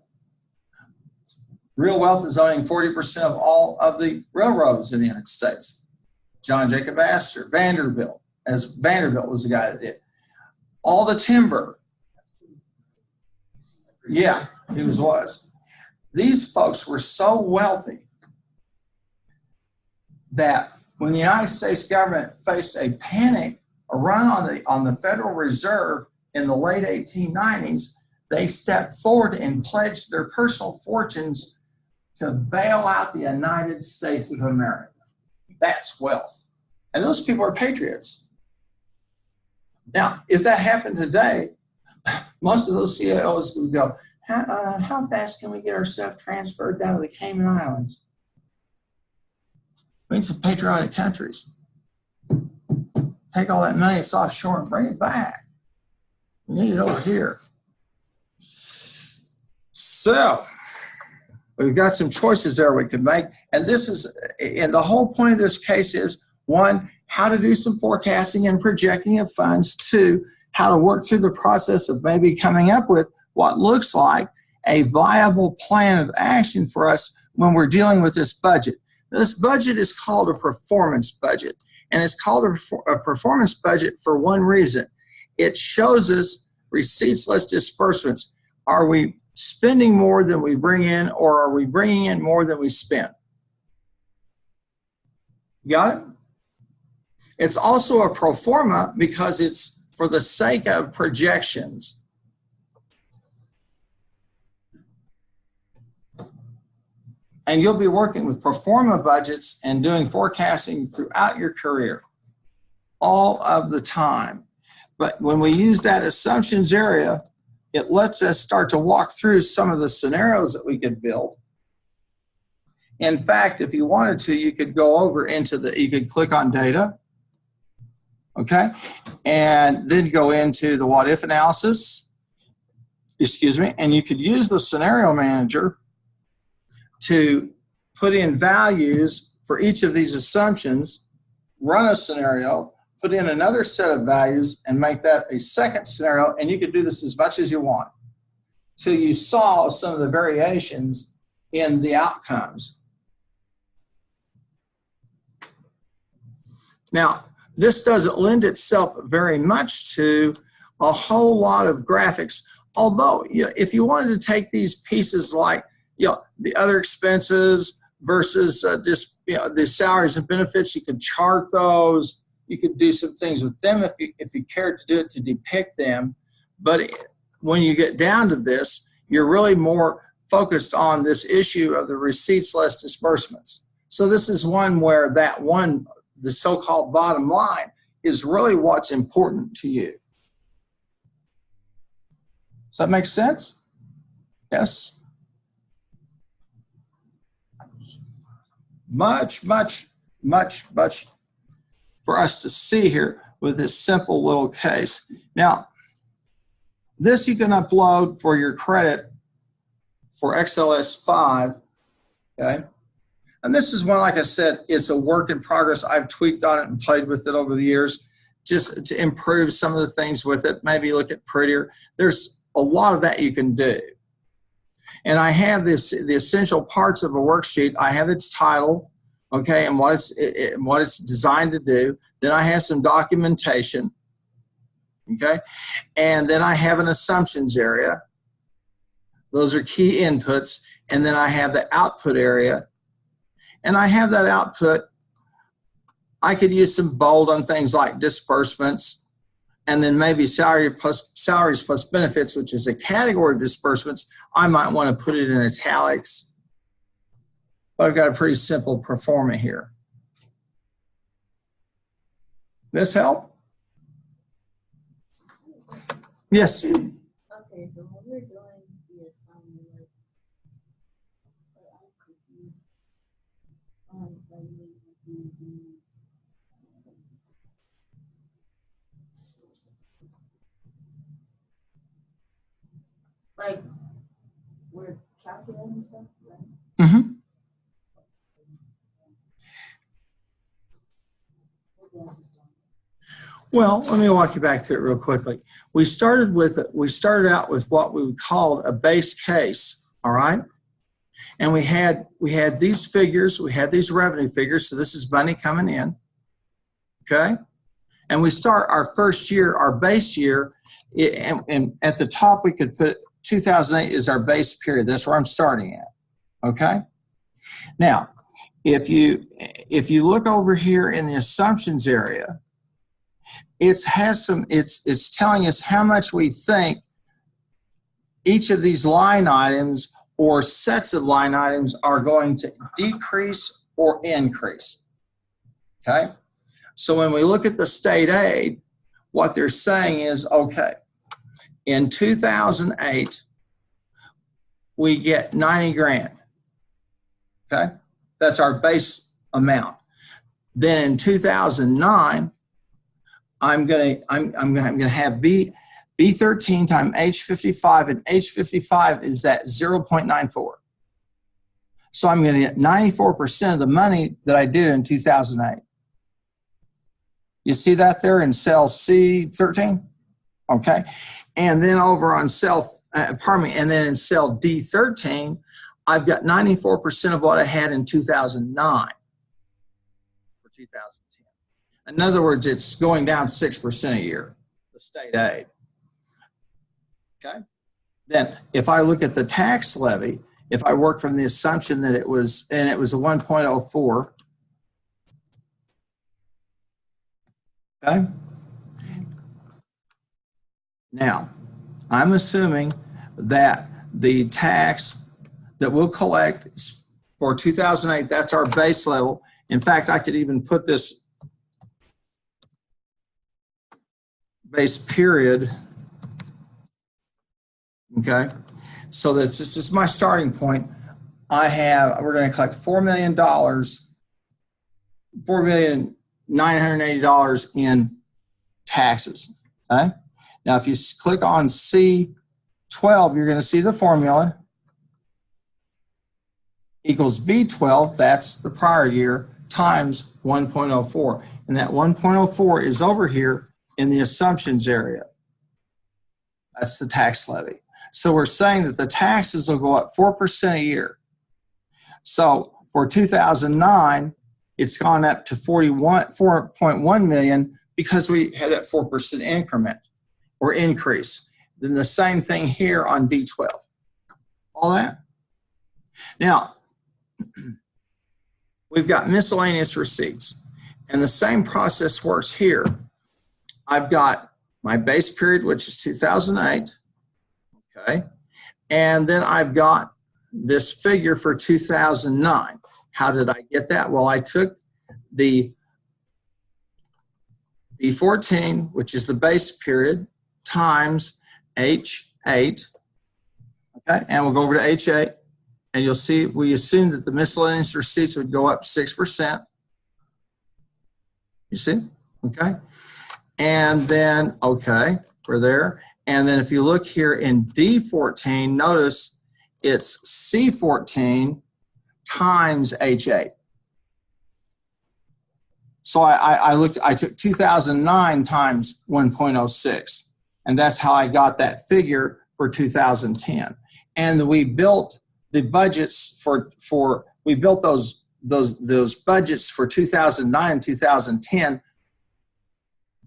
Real wealth is owning 40% of all of the railroads in the United States. John Jacob Astor, Vanderbilt, as Vanderbilt was the guy that did. All the timber. Yeah, he was. These folks were so wealthy that when the United States government faced a panic, a run on the Federal Reserve in the late 1890s, they stepped forward and pledged their personal fortunes to bail out the United States of America. That's wealth. And those people are patriots. Now, if that happened today, most of those CEOs would go, how fast can we get ourselves transferred down to the Cayman Islands? We need some patriotic countries. Take all that money that's offshore and bring it back. We need it over here. So, we've got some choices there we could make. And the whole point of this case is, one, how to do some forecasting and projecting of funds. Two, how to work through the process of maybe coming up with what looks like a viable plan of action for us when we're dealing with this budget. This budget is called a performance budget, and it's called a performance budget for one reason. It shows us receipts less disbursements. Are we spending more than we bring in, or are we bringing in more than we spend? Got it? It's also a pro forma because it's for the sake of projections. And you'll be working with pro forma budgets and doing forecasting throughout your career, all of the time. But when we use that assumptions area, it lets us start to walk through some of the scenarios that we could build. In fact, if you wanted to, you could go over you could click on data, okay? And then go into the what if analysis, and you could use the scenario manager to put in values for each of these assumptions, run a scenario, put in another set of values, and make that a second scenario. And you could do this as much as you want till you saw some of the variations in the outcomes. Now, this doesn't lend itself very much to a whole lot of graphics, although if you wanted to take these pieces like the other expenses versus the salaries and benefits, you could chart those. You could do some things with them if you cared to do it to depict them. But when you get down to this, you're really more focused on this issue of the receipts less disbursements. So this is one where the so-called bottom line is really what's important to you. Does that make sense? Yes? Much for us to see here with this simple little case. Now, this you can upload for your credit for XLS 5, okay? And this is one, like I said, it's a work in progress. I've tweaked on it and played with it over the years just to improve some of the things with it, maybe look at prettier. There's a lot of that you can do. And I have the essential parts of a worksheet. I have its title, okay, and what it's designed to do. Then I have some documentation, okay? And then I have an assumptions area. Those are key inputs. And then I have the output area. And I have that output. I could use some bold on things like disbursements, and then maybe salaries plus benefits, which is a category of disbursements. I might want to put it in italics. But I've got a pretty simple pro forma here. This help? Yes. Okay, so when we're doing the assignment, I'm confused. Like, we're calculating stuff, right? Mm-hmm. Well, let me walk you back through it real quickly. We started out with what we called a base case, all right? And we had these figures, we had these revenue figures, so this is money coming in, okay? And we start our first year, our base year, and at the top we could put 2008 is our base period. That's where I'm starting at, okay? Now, if you look over here in the assumptions area, it's telling us how much we think each of these line items or sets of line items are going to decrease or increase, okay? So when we look at the state aid, what they're saying is, okay, in 2008, we get 90 grand, okay? That's our base amount. Then in 2009, I'm gonna have B13 times H55, and H55 is that 0.94. So I'm gonna get 94% of the money that I did in 2008. You see that there in cell C13? Okay. And then over on cell, and then in cell D13, I've got 94% of what I had in 2009 for 2010. In other words, it's going down 6% a year, the state aid. Okay? Then if I look at the tax levy, if I work from the assumption that it was a 1.04, okay? Now, I'm assuming that the tax that we'll collect for 2008, that's our base level. In fact, I could even put this base period, okay? So that this is my starting point. We're going to collect $4,980,000 in taxes, okay? Now, if you click on C12, you're going to see the formula equals B12, that's the prior year, times 1.04. And that 1.04 is over here in the assumptions area. That's the tax levy. So we're saying that the taxes will go up 4% a year. So for 2009, it's gone up to 4.1 million because we had that 4% increment or increase. Then the same thing here on D12. All that. Now, we've got miscellaneous receipts, and the same process works here. I've got my base period, which is 2008, okay, and then I've got this figure for 2009. How did I get that? Well, I took the D14, which is the base period, times H8. Okay, and we'll go over to H8, and you'll see we assume that the miscellaneous receipts would go up 6%. You see? Okay. And then, okay, we're there. And then if you look here in D14, notice it's C14 times H8. So I took 2009 times 1.06, and that's how I got that figure for 2010. And we built the budgets we built those budgets for 2009 and 2010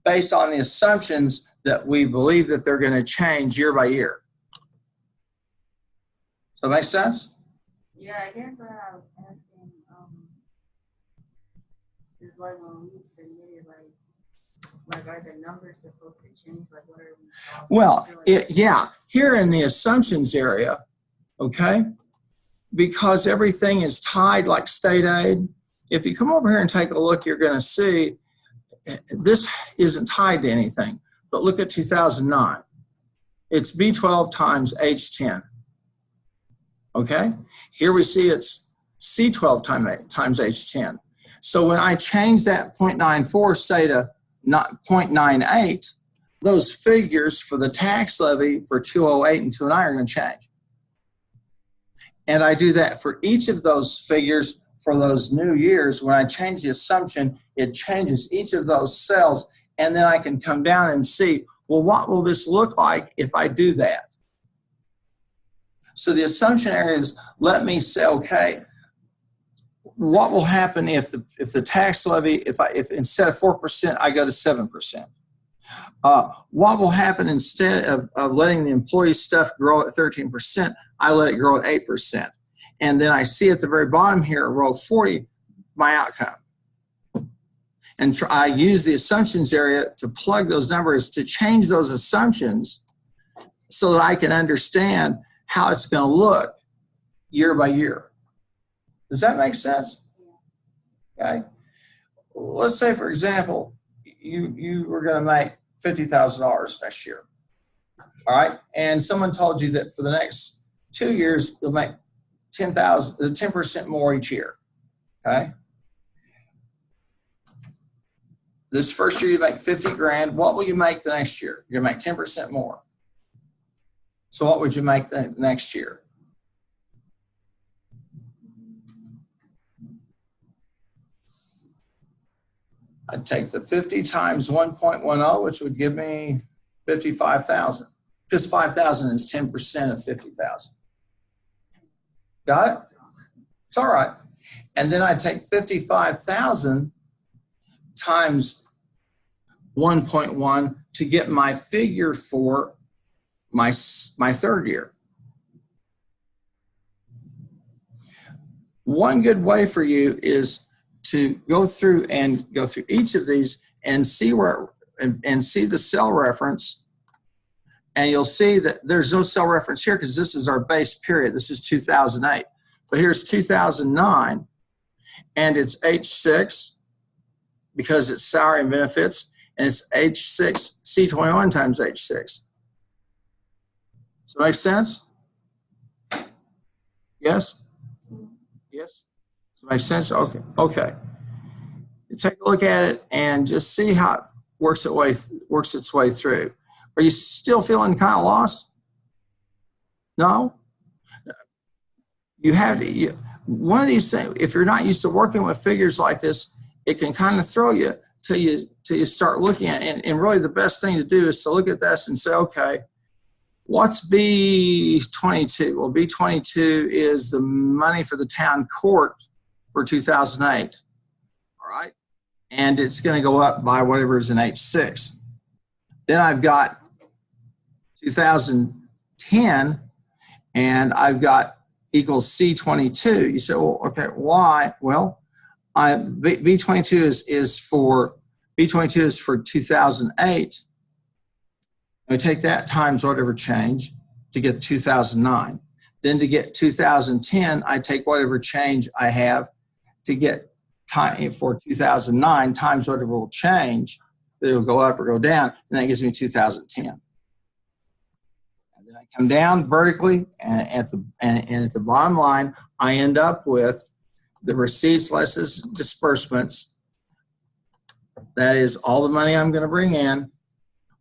based on the assumptions that we believe that they're going to change year by year. So that make sense? Yeah, I guess what I was asking is like when we submitted, like are the numbers supposed to change? Like what are we? Well, yeah, here in the assumptions area, okay, because everything is tied like state aid. If you come over here and take a look, you're going to see this isn't tied to anything. But look at 2009. It's B12 times H10. Okay? Here we see it's C12 times H10. So when I change that 0.94, say to 0.98, those figures for the tax levy for 208 and 209 are going to change. And I do that for each of those figures for those new years. When I change the assumption, it changes each of those cells, and then I can come down and see, well, what will this look like if I do that? So the assumption area is, let me say, okay, what will happen if the tax levy, if instead of 4%, I go to 7%? What will happen instead of letting the employee stuff grow at 13%, I let it grow at 8%. And then I see at the very bottom here, row 40, my outcome. And I use the assumptions area to plug those numbers, to change those assumptions so that I can understand how it's going to look year by year. Does that make sense? Okay. Let's say, for example, you were going to make $50,000 next year. All right. And someone told you that for the next 2 years, you'll make 10% more each year. Okay. This first year you make 50 grand. What will you make the next year? You're going to make 10% more. So what would you make the next year? I'd take the 50 times 1.10, which would give me 55,000. Because 5,000 is 10% of 50,000. Got it? It's all right. And then I take 55,000 times 1.1 to get my figure for my third year. One good way for you is to go through each of these and see and see the cell reference, and you'll see that there's no cell reference here because this is our base period. This is 2008. But here's 2009, and it's H6 because it's salary and benefits, and it's H6, C21 times H6. Does that make sense? Yes? Yes? Does that make sense? Okay. Okay. You take a look at it and just see how it works its way through. Are you still feeling kind of lost? No? You have to, one of these things, if you're not used to working with figures like this, it can kind of throw you till you start looking at it. And really the best thing to do is to look at this and say, okay, what's B22? Well, B22 is the money for the town court for 2008, all right? And it's going to go up by whatever is in H6. Then I've got 2010, and I've got equals C22. You say, well, okay, why? Well, B22 is for 2008. I take that times whatever change to get 2009. Then to get 2010, I take whatever change I have to get time for 2009 times whatever will change it'll go up or go down, and that gives me 2010. And then I come down vertically, and at the bottom line, I end up with the receipts less disbursements. That is all the money I'm going to bring in,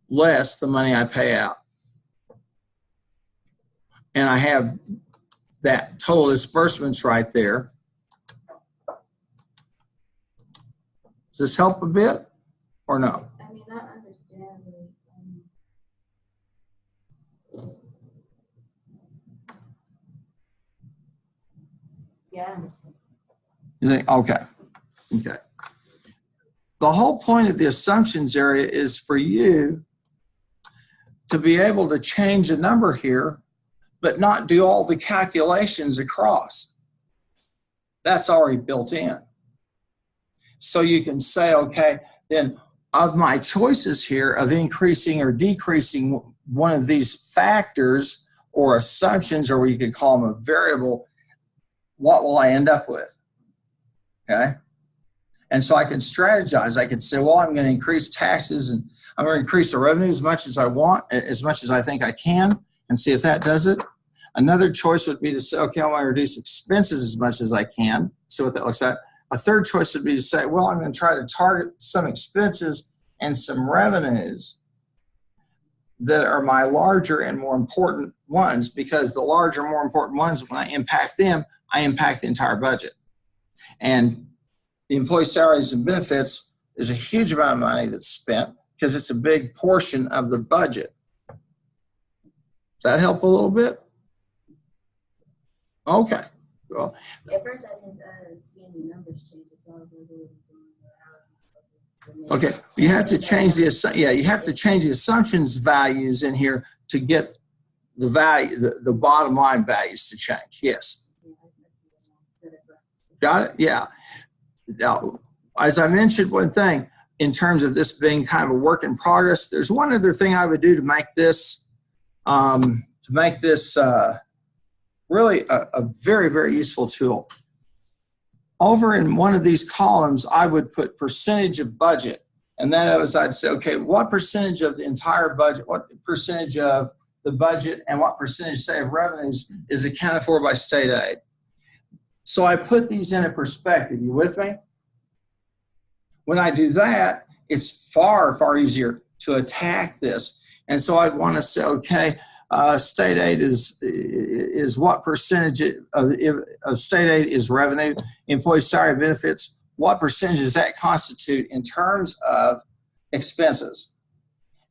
less the money I pay out. And I have that total disbursements right there. Does this help a bit or no? I mean, I understand it. Yeah, I understand. You think, okay. Okay. The whole point of the assumptions area is for you to be able to change a number here, but not do all the calculations across. That's already built in. So you can say, okay, then of my choices here of increasing or decreasing one of these factors or assumptions, or you could call them a variable, what will I end up with? Okay. And so I can strategize. I could say, well, I'm going to increase taxes and I'm going to increase the revenue as much as I want, as much as I think I can, and see if that does it. Another choice would be to say, okay, I want to reduce expenses as much as I can. See what that looks like. A third choice would be to say, well, I'm going to try to target some expenses and some revenues that are my larger and more important ones, because the larger, more important ones, when I impact them, I impact the entire budget. And the employee salaries and benefits is a huge amount of money that's spent because it's a big portion of the budget. Does that help a little bit? Okay. Well, At first, I didn't see any numbers change. So I was like, okay. You have to change the you have to change the assumptions values in here to get the value, the bottom line values to change. Yes. Got it? Yeah. Now, as I mentioned, one thing in terms of this being kind of a work in progress, there's one other thing I would do to make this really a very, very useful tool. Over in one of these columns, I would put percentage of budget. And then I'd say, okay, what percentage of the entire budget, what percentage of the budget and what percentage, say, of revenues is accounted for by state aid? So I put these in a perspective. You with me? When I do that, it's far, far easier to attack this. And so I'd want to say, okay, state aid is what percentage of state aid is revenue? Employee salary benefits, what percentage does that constitute in terms of expenses?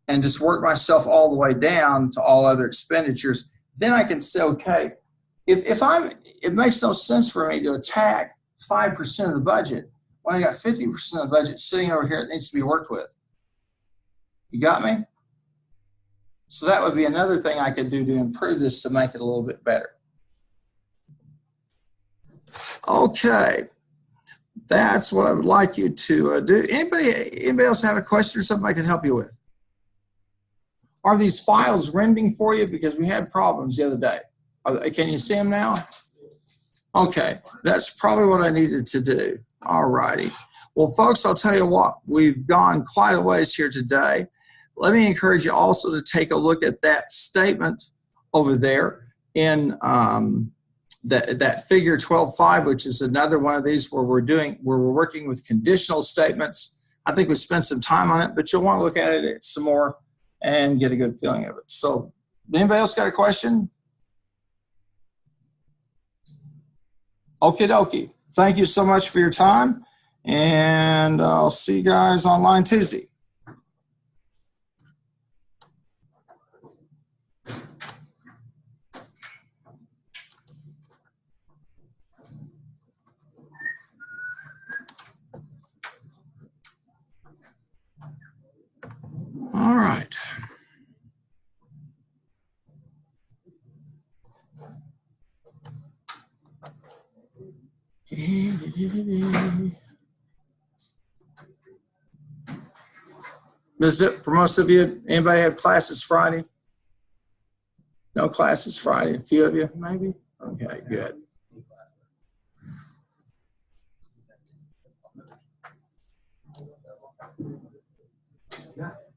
And just work myself all the way down to all other expenditures. Then I can say, okay, it makes no sense for me to attack 5% of the budget when I got 50% of the budget sitting over here that needs to be worked with. You got me? So that would be another thing I could do to improve this to make it a little bit better. Okay, that's what I would like you to do. Anybody else have a question or something I can help you with? Are these files rendering for you? Because we had problems the other day. Can you see them now? Okay, that's probably what I needed to do. All righty. Well, folks, I'll tell you what, we've gone quite a ways here today. Let me encourage you also to take a look at that statement over there in that figure 12.5, which is another one of these where we're working with conditional statements. I think we spent some time on it, but you'll want to look at it some more and get a good feeling of it. So, anybody else got a question? Okie dokie. Thank you so much for your time, and I'll see you guys online Tuesday. All right. Is it for most of you? Anybody have classes Friday? No classes Friday. A few of you, maybe? Okay, good. Yeah.